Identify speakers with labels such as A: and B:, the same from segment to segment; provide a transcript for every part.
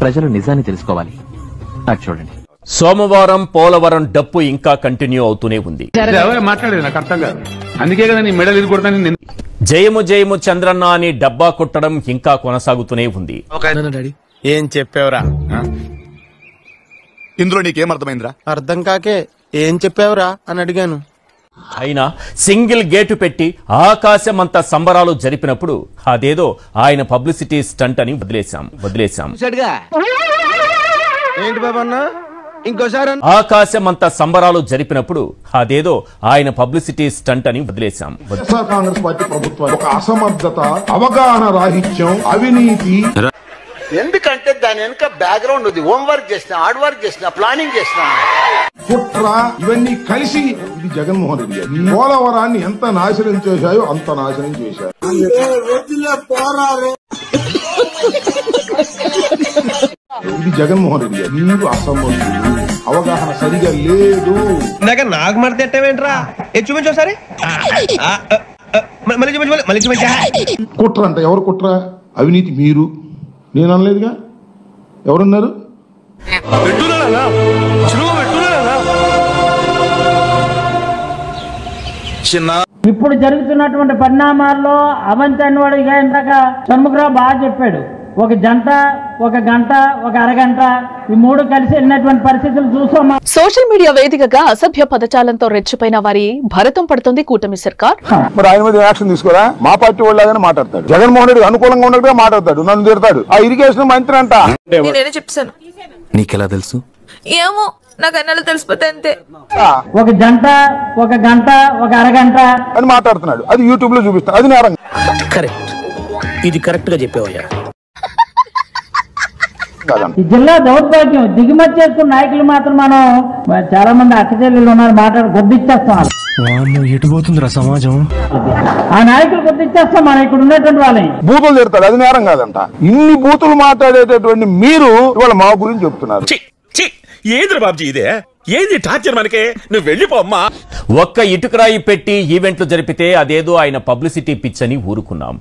A: ప్రజలు నిజాన్ని తెలుసుకోవాలి. అది చూడండి.
B: సోమవారం పోలవరం డప్పు ఇంకా కంటిన్యూ అవుతూనే ఉంది. జయము జయము చంద్రన్న అని డబ్బా కొట్టడం ఇంకా కొనసాగుతూనే ఉంది.
C: ఏం చెప్పావురా?
D: ఇందులో నీకేం అర్థమైందిరా?
C: అర్థం కాకే ఏం చెప్పావురా అని అడిగాను.
B: అయినా సింగిల్ గేటు పెట్టి ఆకాశమంత సంబరాలు జరిపినప్పుడు అదేదో ఆయన పబ్లిసిటీ స్టంట్ అని వదిలేశాం.
C: ఏంటి బాబన్న ఇంకోసారి?
B: ఆకాశమంత సంబరాలు జరిపినప్పుడు అదేదో ఆయన పబ్లిసిటీ స్టంట్ అని వదిలేశాం.
E: కాంగ్రెస్ పార్టీ ప్రభుత్వం ఒక అసమర్థత, అవగాహన రాహిత్యం, అవినీతి.
F: ఎందుకంటే దాని వెనుక బ్యాక్గ్రౌండ్ ఉంది. హోంవర్క్ చేసిన, హార్డ్ వర్క్ చేసిన, ప్లానింగ్ చేసిన,
E: కుట్ర, ఇవన్నీ కలిసి ఇది జగన్మోహన్ రెడ్డి గారు పోలవరాన్ని ఎంత నాశనం చేశాయో అంత నాశనం చేశారు. ఇది జగన్మోహన్ రెడ్డి గారు మీరు అసమర్థులు, అవగాహన సరిగా లేదు.
C: నాకు మడత ఎట్టవేంట్రా? చూపించు ఒకసారి.
E: కుట్ర అంట. ఎవరు కుట్ర? అవినీతి మీరు. నేను అనలేదుగా. ఎవరున్నారు?
G: ఇప్పుడు జరుగుతున్నటువంటి పరిణామాల్లో అవంతి అన్నవాడు ఇక ఇందాక షణ్ముఖరావు బాగా చెప్పాడు. ఒక జంట, ఒక గంట, ఒక అరగంట, ఈ మూడు కలిసి వెళ్ళినటువంటి పరిస్థితులు చూసాం.
H: సోషల్ మీడియా వేదికగా అసభ్య పదజాలంతో రెచ్చిపోయిన వారి భరతం పడుతుంది కూటమి సర్కార్.
E: మరి ఆయన మీద యాక్షన్ తీసుకోరా? మా పార్టీ వాళ్ళగానే మాట్లాడతాడు. జగన్మోహన్ రెడ్డి అనుకూలంగా ఉండగా మాట్లాడతాడు, నన్ను తిడతాడు. ఆ ఇరిగేషన్ మంత్రి అంట.
I: నేనే చెప్తాను.
A: నీకెలా తెలుసు?
I: ఏమో నాకు అన్నలు తెలిసిపోతే అంతే.
G: ఒక జంట, ఒక గంట, ఒక అరగంట
E: అని మాట్లాడుతున్నాడు. అది యూట్యూబ్ లో చూపిస్తాను. అది నేరం.
C: కరెక్ట్. ఇది కరెక్ట్ గా చెప్పావయ్యా.
G: ఈ జిల్లా దౌర్భాగ్యం. దిగుమతి చేసుకున్న నాయకులు మాత్రం మనం చాలా మంది అక్కచెల్లెళ్ళు ఉన్నారు, గుర్తిచ్చేస్తాం.
C: ఎటుపోతుందిరా సమాజం?
G: ఆ నాయకులు గుర్తిచ్చేస్తాం మనం ఇక్కడ ఉన్నటువంటి వాళ్ళని.
E: బూతులు తిడతాడు. అది నేరం కాదంట. ఇన్ని బూతులు మాట్లాడేటటువంటి మీరు ఇవాళ మా గురించి చెప్తున్నారు.
D: ఏంద్ర బాబుజీ ఇదే? ఏంది టార్చర్ మనకే? నువ్వు వెళ్ళిపోమ్మా.
B: ఒక్క ఇటుకరాయి పెట్టి ఈవెంట్లు జరిపితే అదేదో ఆయన పబ్లిసిటీ పిచ్ అని ఊరుకున్నాం.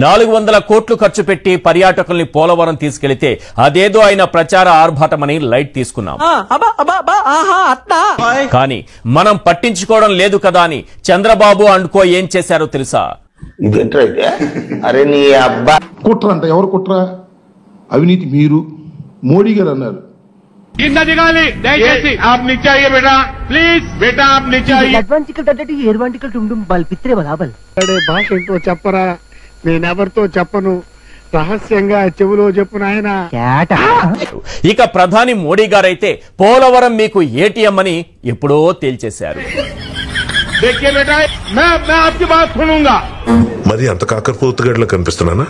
B: 400 కోట్లు ఖర్చు పెట్టి పర్యాటకుల్ని పోలవరం తీసుకెళ్తే అదేదో ఆయన ప్రచార ఆర్భాటమని లైట్ తీసుకున్నాం. కానీ మనం పట్టించుకోవడం లేదు కదా అని చంద్రబాబు అండ్కో ఏం చేశారో తెలుసా?
F: అరే నీ అబ్బా
E: కుట్ర అంట. ఎవరు కుట్ర? అవినీతి మీరు. మోడీ గారు అన్నారు.
C: భాష ఏంటో చెప్పరా? నేనెవరితో చెప్పను, రహస్యంగా చెవులో చెప్పు నాయనా.
B: ఇక ప్రధాని మోడీ గారైతే పోలవరం మీకు ఏటీఎం అని ఎప్పుడో తేల్చేశారు.
D: మరి అంత కాకరపోతుగడ్లో కనిపిస్తున్నానా?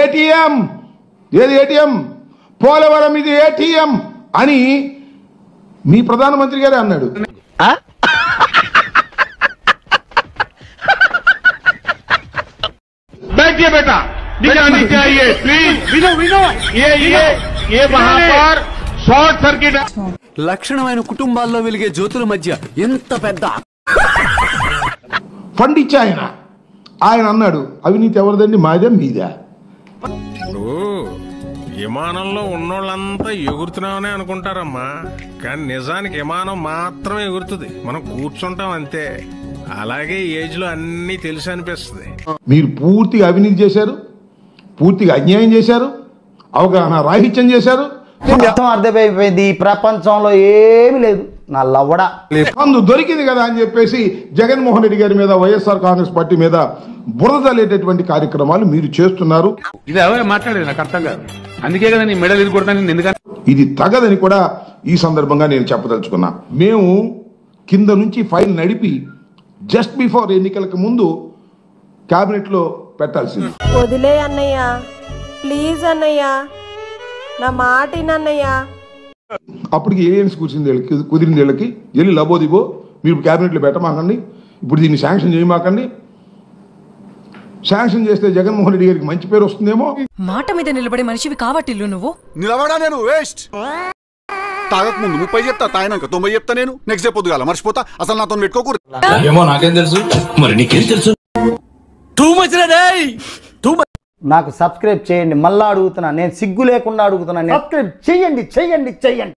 E: ఏటీఎం ఏది? ఏటీఎం పోలవరం ఇది ఏటీఎం అని మీ ప్రధానమంత్రి గారే అన్నాడు.
A: లక్షణమైన కుటుంబాల్లో వెలిగే జ్యోతుల మధ్య ఎంత పెద్ద
E: ఫండ్ ఇచ్చా ఆయన అన్నాడు. అవినీతి ఎవరిదండి? మాదే మీదే.
J: విమానంలో ఉన్నోళ్ళంతా ఎగురుతున్నామని అనుకుంటారమ్మా, కానీ నిజానికి విమానం మాత్రమే ఎగురుతుంది, మనం కూర్చుంటాం అంతే. అలాగే ఏజ్ లో అన్ని తెలిసి అనిపిస్తుంది.
E: మీరు పూర్తిగా అవినీతి చేశారు, పూర్తిగా అన్యాయం చేశారు, అవగాహన రాహిత్యం చేశారు.
F: అర్థమైపోయింది. ఈ ప్రపంచంలో ఏమి లేదు. నా లవ్వడా
E: అందు దొరికింది కదా అని చెప్పేసి జగన్మోహన్ రెడ్డి గారి మీద, వైఎస్ఆర్ కాంగ్రెస్ పార్టీ మీద బురద చల్లేటటువంటి కార్యక్రమాలు మీరు చేస్తున్నారు.
C: ఇది ఎవరు మాట్లాడేది నాకు అర్థం కాదు. అందుకే కదా నీ మెడల్ ఇది కొడతాను. ఎందుకని
E: ఇది తగదని కూడా ఈ సందర్భంగా నేను చెప్పదలుచుకున్నా. మేము కింద నుంచి ఫైల్ నడిపి జస్ట్ బిఫోర్ ఎన్నికలకు ముందు కేబినెట్ లో పెట్టాల్సింది.
I: వదిలే అన్నయ్య, ప్లీజ్ అన్నయ్య, నా మాట అన్నయ్య.
E: అప్పటికి ఏలియన్స్ కుదిరింది వీళ్ళకి. వెళ్ళి లబోదిబో మీరు క్యాబినెట్లో పెట్టమాకండి, ఇప్పుడు దీన్ని శాంక్షన్ చేయమాకండి. శాంక్షన్ చేస్తే జగన్మోహన్ రెడ్డి గారికి మంచి పేరు వస్తుందేమో.
I: మాట మీద నిలబడే మనిషివి కావట్టిల్లు నువ్వు.
D: నిలబడా నేను వేస్ట్. తాగక ముందు 30 చెప్తా, తాగినాక 90 చెప్తా. నేను నెక్స్ట్ డే పొద్దుగాల మర్చిపోతా. అసలు నాతో పెట్టుకోకూడదు.
A: ఏమో నాకేం తెలుసు, మరి నీకేం తెలుసు? టూ మచ్ రే.
K: నాకు సబ్స్క్రైబ్ చేయండి. మళ్ళా అడుగుతున్నా, నేను సిగ్గు లేకుండా అడుగుతున్నా, సబ్స్క్రైబ్ చేయండి.